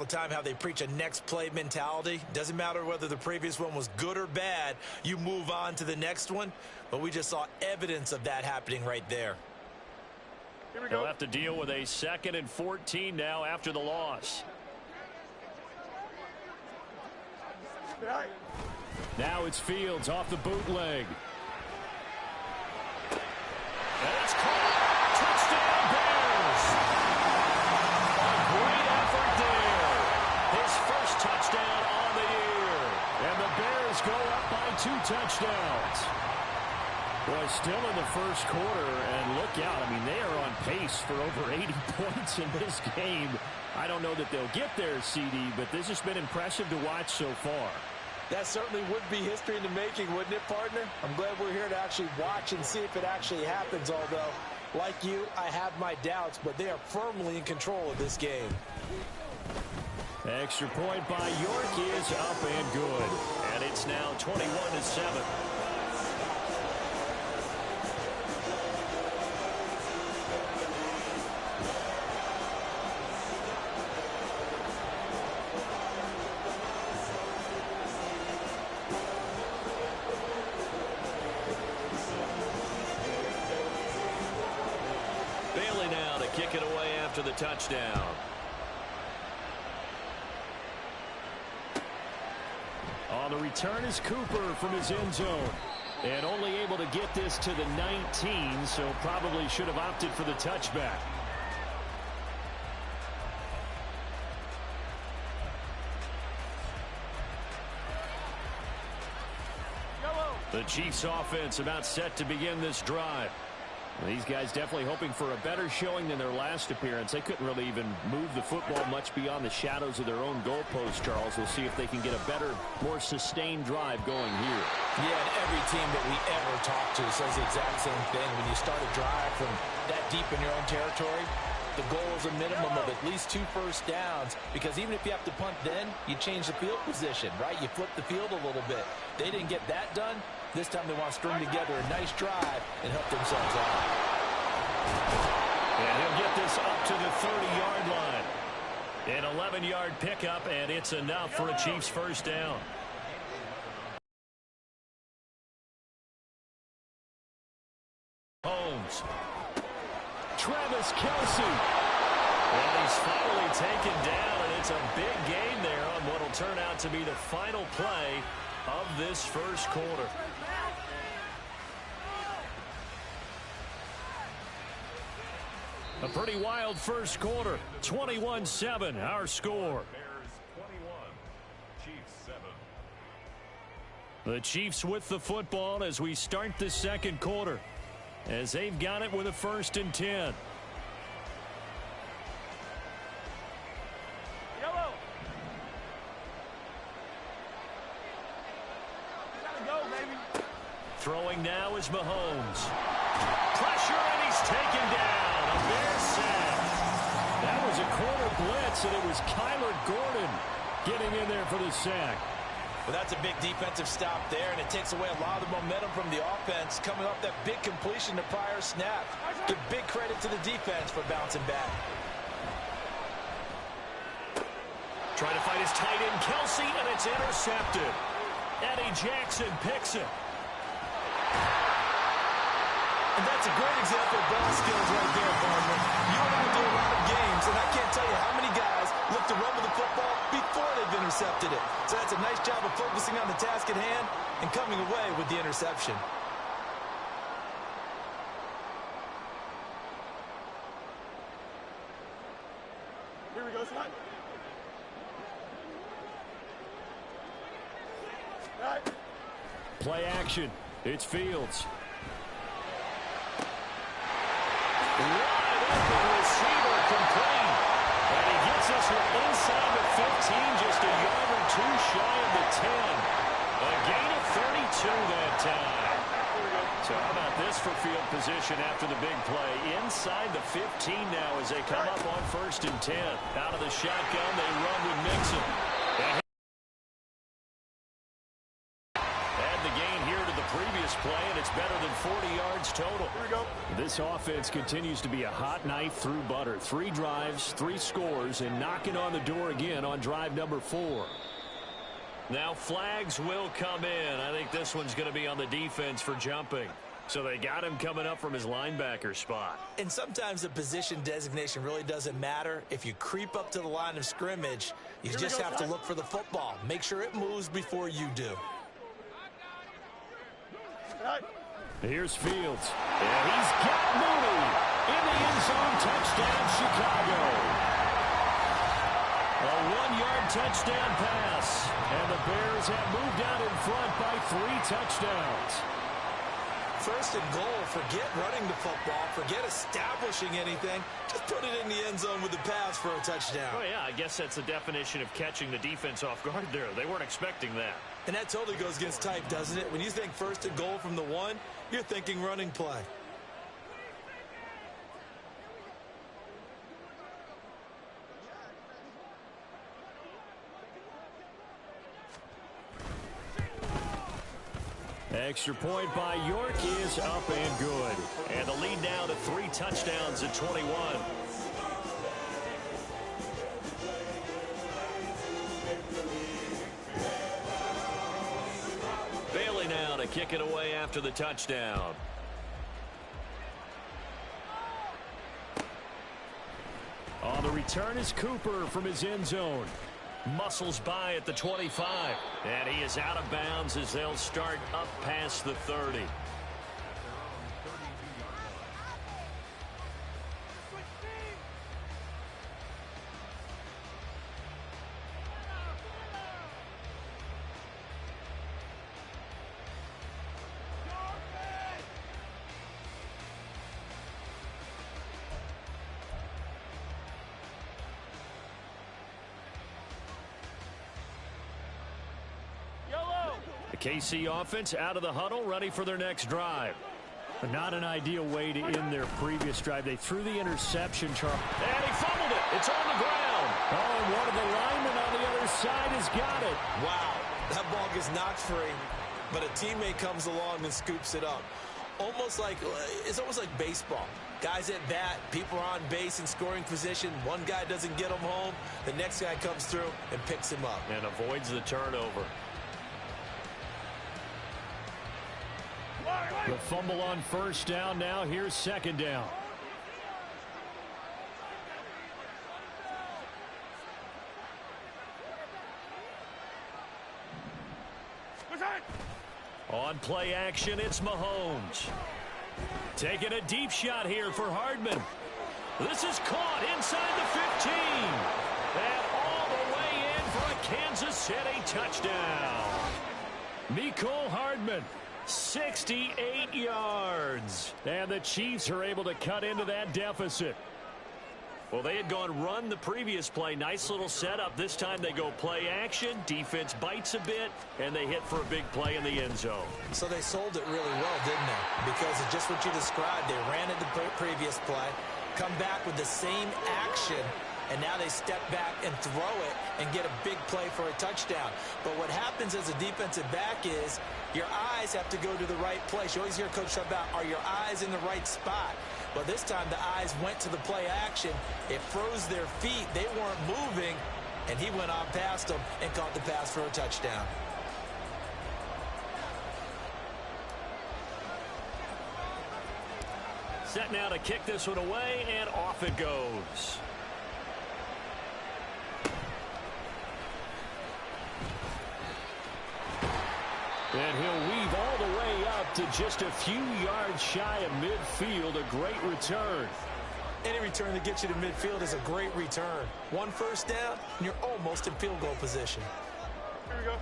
the time how they preach a next play mentality. Doesn't matter whether the previous one was good or bad, you move on to the next one. But we just saw evidence of that happening right there. Here we go. They'll have to deal with a 2nd and 14 now after the loss. Now it's Fields off the bootleg. And it's caught. Touchdown Bears. A great effort there. His first touchdown on the year. And the Bears go up by 2 touchdowns. Boy, still in the first quarter, and look out. I mean, they are on pace for over 80 points in this game. I don't know that they'll get there, CD, but this has been impressive to watch so far. That certainly would be history in the making, wouldn't it, partner? I'm glad we're here to actually watch and see if it actually happens, although, like you, I have my doubts, but they are firmly in control of this game. Extra point by York is up and good. And it's now 21-7. Bailey now to kick it away after the touchdown. On the return is Cooper from his end zone. And only able to get this to the 19, so probably should have opted for the touchback. The Chiefs offense about set to begin this drive. These guys definitely hoping for a better showing than their last appearance. They couldn't really even move the football much beyond the shadows of their own goalpost, Charles. We'll see if they can get a better, more sustained drive going here. Yeah, and every team that we ever talk to says the exact same thing. When you start a drive from that deep in your own territory, the goal is a minimum of at least 2 first downs, because even if you have to punt then, you change the field position, right? You flip the field a little bit. They didn't get that done. This time they want to string together a nice drive and help themselves out. And he'll get this up to the 30-yard line. An 11-yard pickup, and it's enough for a Chiefs first down. Holmes. Travis Kelce. And he's finally taken down, and it's a big gain there on what will turn out to be the final play of this first quarter. A pretty wild first quarter. 21-7, our score. The Chiefs with the football as we start the second quarter, as they've got it with a 1st and 10. Throwing now is Mahomes. Pressure, and he's taken down. A Bears sack. That was a corner blitz, and it was Kyler Gordon getting in there for the sack. Well, that's a big defensive stop there, and it takes away a lot of the momentum from the offense coming off that big completion the prior snap. Give big credit to the defense for bouncing back. Trying to fight his tight end, Kelce, and it's intercepted. Eddie Jackson picks it. And that's a great example of ball skills right there, partner. You and I do a lot of games, and I can't tell you how many guys look to run with the football before they've intercepted it. So that's a nice job of focusing on the task at hand and coming away with the interception. Here we go, son. Play action. It's Fields. Wide open receiver complete. And he gets us inside the 15, just a yard or 2 shy of the 10. A gain of 32 that time. So how about this for field position after the big play? Inside the 15 now as they come up on 1st and 10. Out of the shotgun, they run with Mixon. Add the gain here to the previous this play, and it's better than 40 yards total. Here we go. This offense continues to be a hot knife through butter. 3 drives, 3 scores, and knocking on the door again on drive number 4. Now flags will come in. I think this one's going to be on the defense for jumping. So they got him coming up from his linebacker spot. And sometimes the position designation really doesn't matter. If you creep up to the line of scrimmage, you just have to look for the football. Make sure it moves before you do. Here's Fields. And he's got Mooney in the end zone. Touchdown, Chicago. A 1-yard touchdown pass. And the Bears have moved out in front by 3 touchdowns. First and goal, forget running the football, forget establishing anything. Just put it in the end zone with the pass for a touchdown. Oh, yeah, I guess that's the definition of catching the defense off guard there. They weren't expecting that. And that totally goes against type, doesn't it? When you think first and goal from the 1, you're thinking running play. Extra point by York is up and good. And the lead now to 3 touchdowns at 21. Bailey now to kick it away after the touchdown. On the return is Cooper from his end zone. Muscles by at the 25. And he is out of bounds as they'll start up past the 30. The KC offense out of the huddle, ready for their next drive. But not an ideal way to end their previous drive. They threw the interception, Charles. And he fumbled it. It's on the ground. Oh, and one of the linemen on the other side has got it. Wow, that ball gets knocked free, but a teammate comes along and scoops it up. It's almost like baseball. Guys at bat, people are on base in scoring position. One guy doesn't get him home. The next guy comes through and picks him up. And avoids the turnover. The fumble on first down. Now here's second down. On play action, it's Mahomes. Taking a deep shot here for Hardman. This is caught inside the 15. And all the way in for a Kansas City touchdown. Mecole Hardman. 68 yards. And the Chiefs are able to cut into that deficit. Well, they had gone run the previous play. Nice little setup. This time they go play action. Defense bites a bit, and they hit for a big play in the end zone. So they sold it really well, didn't they? Because of just what you described. They ran it the previous play, come back with the same action, and now they step back and throw it and get a big play for a touchdown. But what happens as a defensive back is your eyes have to go to the right place. You always hear Coach talk about, are your eyes in the right spot? Well, this time the eyes went to the play action. It froze their feet. They weren't moving, and he went on past them and caught the pass for a touchdown. Set now to kick this one away, and off it goes. And he'll weave all the way up to just a few yards shy of midfield. A great return. Any return that gets you to midfield is a great return. 1 first down, and you're almost in field goal position. Here we go.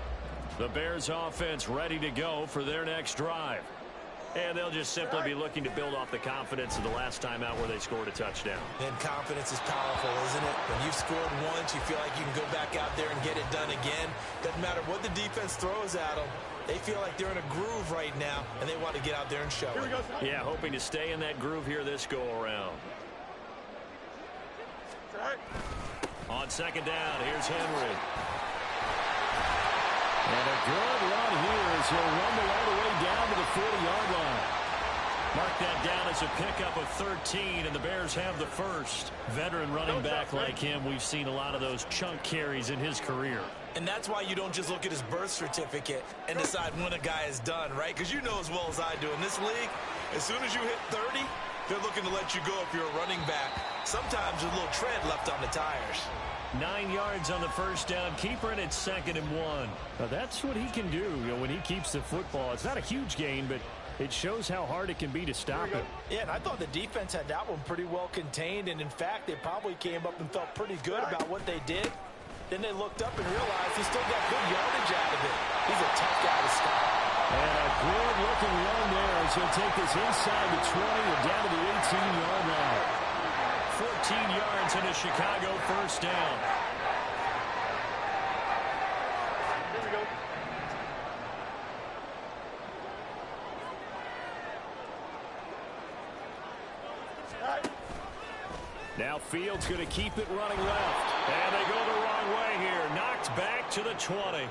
The Bears offense ready to go for their next drive. And they'll just simply be looking to build off the confidence of the last time out where they scored a touchdown. And confidence is powerful, isn't it? When you've scored once, you feel like you can go back out there and get it done again. Doesn't matter what the defense throws at them. They feel like they're in a groove right now, and they want to get out there and show it. Yeah, hoping to stay in that groove here this go-around. On second down, here's Henry. And a good run here as he'll rumble all the way down to the 40-yard line. Mark that down as a pickup of 13, and the Bears have the first. Veteran running back like him, we've seen a lot of those chunk carries in his career. And that's why you don't just look at his birth certificate and decide when a guy is done, right? Because you know as well as I do, in this league, as soon as you hit 30, they're looking to let you go if you're a running back. Sometimes there's a little tread left on the tires. 9 yards on the first down. Keeper, and it's 2nd and 1. Now that's what he can do, when he keeps the football. It's not a huge gain, but it shows how hard it can be to stop him. Yeah, and I thought the defense had that one pretty well contained, and in fact, they probably came up and felt pretty good about what they did. Then they looked up and realized he still got good yardage out of it. He's a tough guy to stop. And a good-looking run there as he'll take this inside the 20 and down to the 18-yard line. 14 yards and a Chicago first down. Here we go. Now Fields going to keep it running left. And they go the wrong way here. Knocked back to the 20.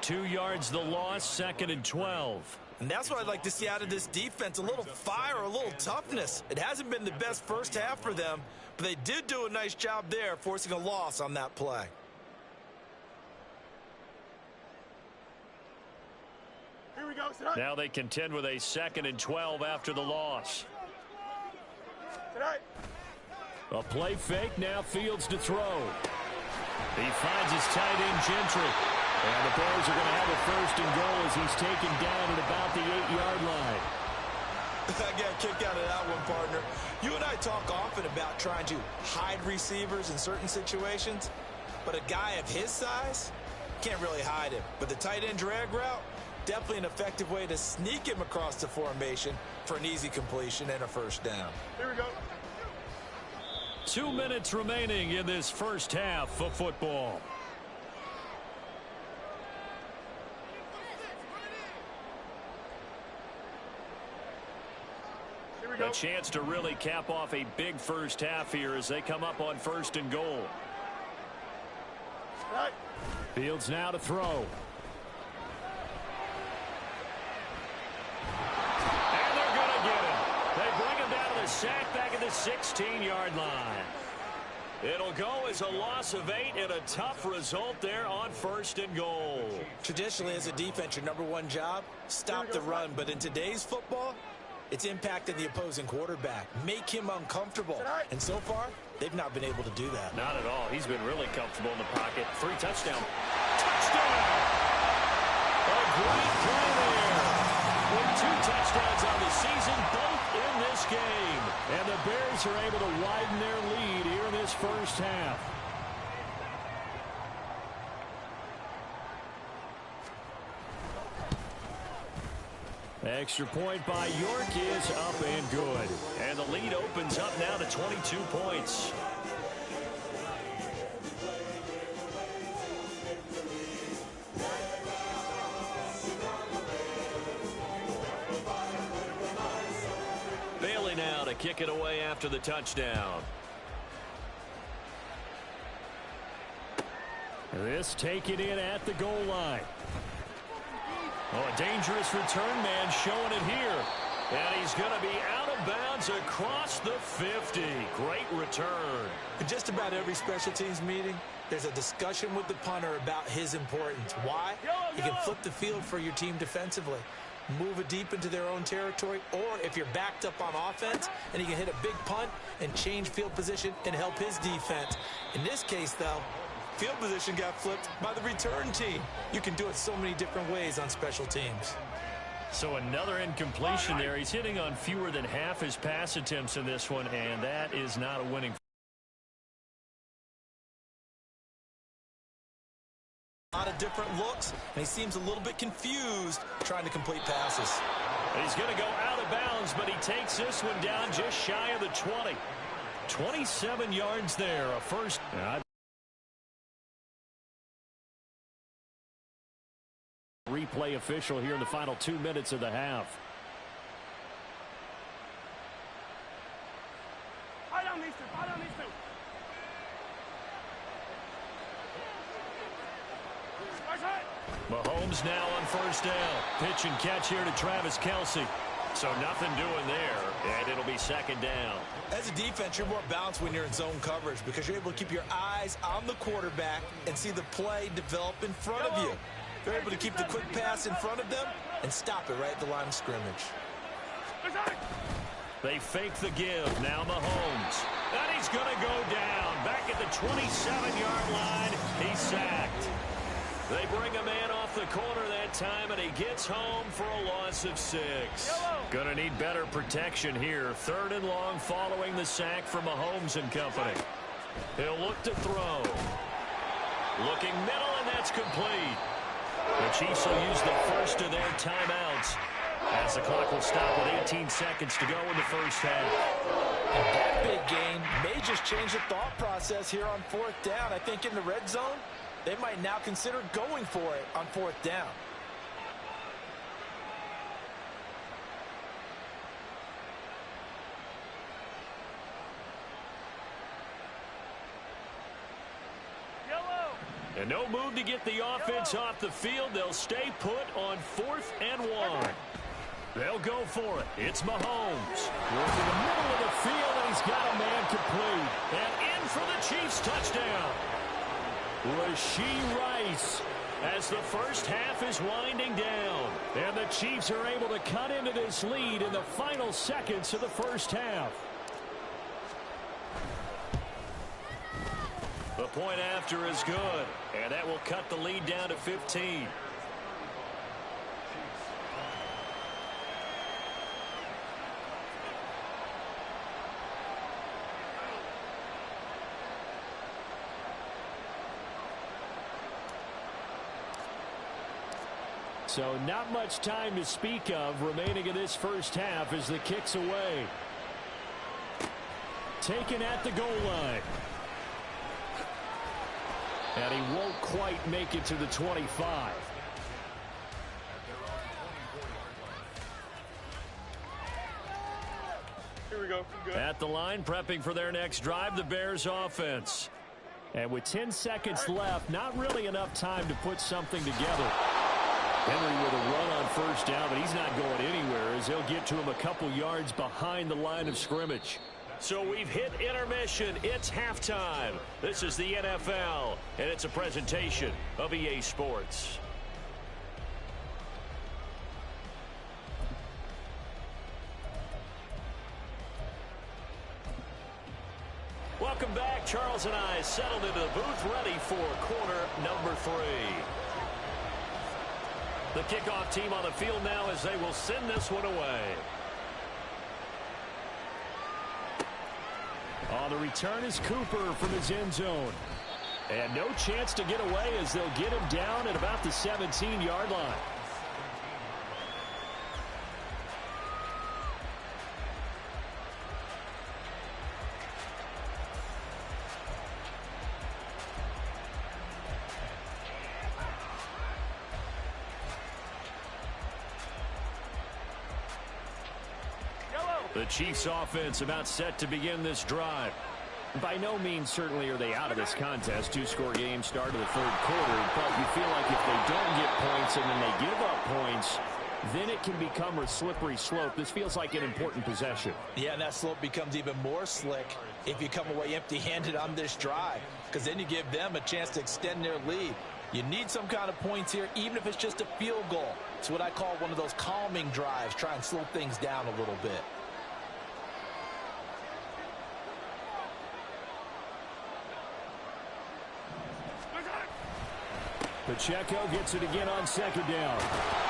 2 yards the loss, 2nd and 12. And that's what I'd like to see out of this defense, a little fire, a little toughness. It hasn't been the best first half for them, but they did do a nice job there, forcing a loss on that play. Here we go. Now they contend with a 2nd and 12 after the loss. Tonight. A play fake, now Fields to throw. He finds his tight end, Gentry. And the Bears are going to have a 1st and goal as he's taken down at about the 8-yard line. I got a kick out of that one, partner. You and I talk often about trying to hide receivers in certain situations, but a guy of his size can't really hide him. But the tight end drag route, definitely an effective way to sneak him across the formation for an easy completion and a first down. Here we go. 2 minutes remaining in this first half of football. A chance to really cap off a big first half here as they come up on 1st and goal. Right. Fields now to throw. And they're going to get him. They bring him down to the sack back at the 16-yard line. It'll go as a loss of 8 and a tough result there on 1st and goal. Traditionally, as a defense, your number one job, stop the run. But in today's football, it's impacting the opposing quarterback. Make him uncomfortable. And so far, they've not been able to do that. Not at all. He's been really comfortable in the pocket. 3 touchdowns. Touchdown! A great play there. With 2 touchdowns on the season, both in this game. And the Bears are able to widen their lead here in this first half. Extra point by York is up and good. And the lead opens up now to 22 points. Bailey now to kick it away after the touchdown. This taken in at the goal line. Oh, a dangerous return man showing it here. And he's going to be out of bounds across the 50. Great return. In just about every special teams meeting, there's a discussion with the punter about his importance. Why? He can flip the field for your team defensively, move it deep into their own territory, or if you're backed up on offense, and he can hit a big punt and change field position and help his defense. In this case, though, field position got flipped by the return team. You can do it so many different ways on special teams. So another incompletion there. He's hitting on fewer than half his pass attempts in this one, and that is not a winning. A lot of different looks, and he seems a little bit confused trying to complete passes. He's going to go out of bounds, but he takes this one down just shy of the 20. 27 yards there, a first. Replay official here in the final 2 minutes of the half. Fight on these two. Fight on these two. Right side. Mahomes now on first down. Pitch and catch here to Travis Kelce. So nothing doing there, and it'll be second down. As a defense, you're more balanced when you're in zone coverage because you're able to keep your eyes on the quarterback and see the play develop in front of you. You're able to keep the quick pass in front of them and stop it right at the line of scrimmage. They fake the give. Now Mahomes. And he's going to go down. Back at the 27-yard line. He's sacked. They bring a man off the corner that time, and he gets home for a loss of 6. Going to need better protection here. 3rd and long following the sack from Mahomes and company. He'll look to throw. Looking middle, and that's complete. The Chiefs will use the first of their timeouts as the clock will stop with 18 seconds to go in the first half. And that big gain may just change the thought process here on 4th down. I think in the red zone, they might now consider going for it on 4th down. And no move to get the offense off the field. They'll stay put on 4th and 1. They'll go for it. It's Mahomes. Goes in the middle of the field, and he's got a man complete. And in for the Chiefs touchdown. Rashee Rice as the first half is winding down. And the Chiefs are able to cut into this lead in the final seconds of the first half. The point after is good, and that will cut the lead down to 15. So not much time to speak of remaining in this first half as the kick's away. Taken at the goal line. And he won't quite make it to the 25. Here we go. At the line, prepping for their next drive, the Bears offense. And with 10 seconds left, not really enough time to put something together. Henry with a run on first down, but he's not going anywhere as they'll get to him a couple yards behind the line of scrimmage. So we've hit intermission. It's halftime. This is the NFL, and it's a presentation of EA Sports. Welcome back. Charles and I settled into the booth, ready for quarter number 3. The kickoff team on the field now as they will send this one away. On the return is Cooper from his end zone. And no chance to get away as they'll get him down at about the 17-yard line. The Chiefs offense about set to begin this drive. By no means certainly are they out of this contest. 2-score game start of the 3rd quarter. But you feel like if they don't get points and then they give up points, then it can become a slippery slope. This feels like an important possession. Yeah, and that slope becomes even more slick if you come away empty-handed on this drive, because then you give them a chance to extend their lead. You need some kind of points here, even if it's just a field goal. It's what I call one of those calming drives. Try and slow things down a little bit. Pacheco gets it again on 2nd down.